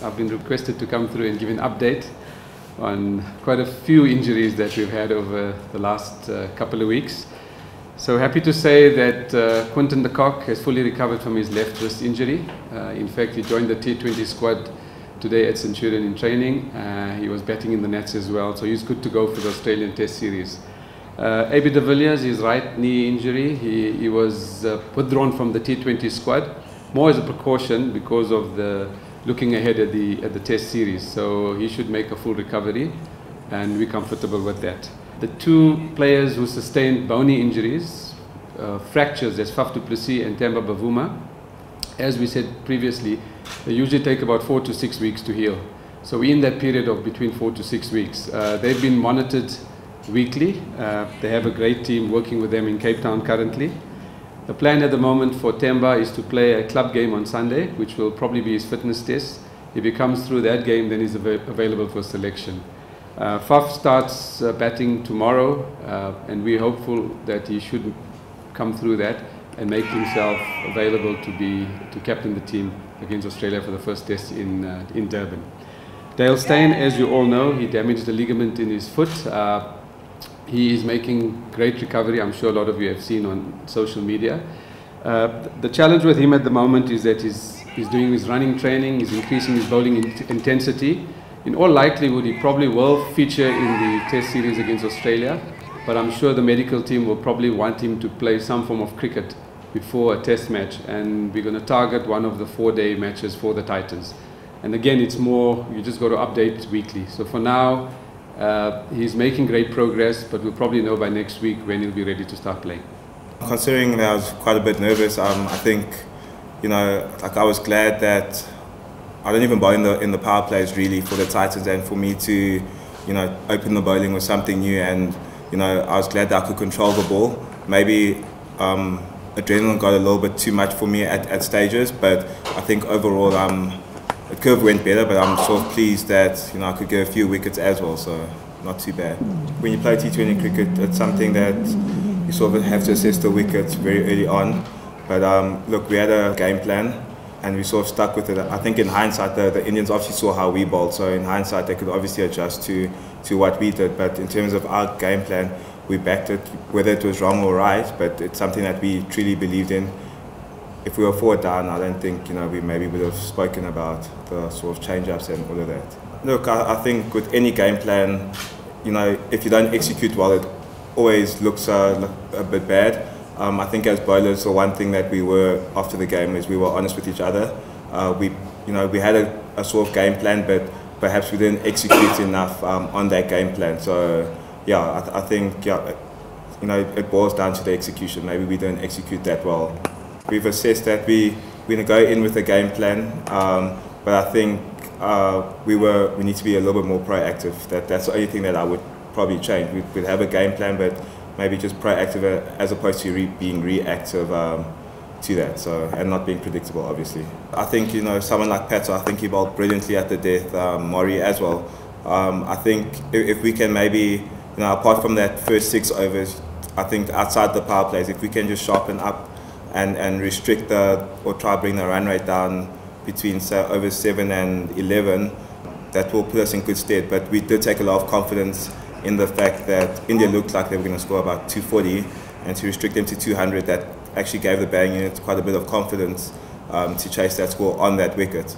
I've been requested to come through and give an update on quite a few injuries that we've had over the last couple of weeks. So happy to say that Quinton de Kock has fully recovered from his left wrist injury. In fact, he joined the T20 squad today at Centurion in training. He was batting in the nets as well, so he's good to go for the Australian Test Series. AB de Villiers, his right knee injury, he was withdrawn from the T20 squad, more as a precaution because of the looking ahead at the Test Series. So he should make a full recovery, and we're comfortable with that. The two players who sustained bony injuries, fractures, as Faf du Plessis and Themba Bavuma, as we said previously, they usually take about 4 to 6 weeks to heal. So we're in that period of between 4 to 6 weeks. They've been monitored weekly. They have a great team working with them in Cape Town currently. The plan at the moment for Themba is to play a club game on Sunday, which will probably be his fitness test. If he comes through that game, then he's available for selection. Faf starts batting tomorrow, and we're hopeful that he should come through that and make himself available to captain the team against Australia for the first test in Durban. Dale Steyn, as you all know, he damaged a ligament in his foot. He is making great recovery. I'm sure a lot of you have seen on social media. The challenge with him at the moment is that he's doing his running training, he's increasing his bowling intensity. In all likelihood, he probably will feature in the Test Series against Australia, but I'm sure the medical team will probably want him to play some form of cricket before a test match, and we're going to target one of the 4-day matches for the Titans. And again, it's more, you just got to update weekly. So for now, he's making great progress, but we'll probably know by next week when he'll be ready to start playing. Considering that I was quite a bit nervous, I think, I was glad that I don't even bowl in the power plays really for the Titans, and for me to, open the bowling was something new, and I was glad that I could control the ball. Maybe adrenaline got a little bit too much for me at stages, but I think overall the curve went better, but I'm sort of pleased that I could get a few wickets as well, so not too bad. When you play T20 cricket, it's something that you sort of have to assess the wickets very early on. But look, we had a game plan and we sort of stuck with it. I think in hindsight, the Indians obviously saw how we bowled, so in hindsight they could obviously adjust to what we did. But in terms of our game plan, we backed it, whether it was wrong or right, but it's something that we truly believed in. If we were 4 down, I don't think we maybe would have spoken about the sort of change-ups and all of that. Look, I think with any game plan, if you don't execute well, it always looks a bit bad. I think as bowlers, the one thing that we were after the game is we were honest with each other. We had a sort of game plan, but perhaps we didn't execute enough on that game plan. So yeah, I think it boils down to the execution. Maybe we didn't execute that well. We've assessed that we're going to go in with a game plan, but I think we need to be a little bit more proactive. That's the only thing that I would probably change. We'd have a game plan, but maybe just proactive as opposed to being reactive to that. So, and not being predictable, obviously. I think someone like Pato, I think he bowled brilliantly at the death. Maury as well. I think if we can maybe apart from that first 6 overs, I think outside the power plays, if we can just sharpen up and restrict or try to bring the run rate down between say over 7 and 11, that will put us in good stead. But we did take a lot of confidence in the fact that India looked like they were going to score about 240, and to restrict them to 200, that actually gave the batting unit quite a bit of confidence to chase that score on that wicket.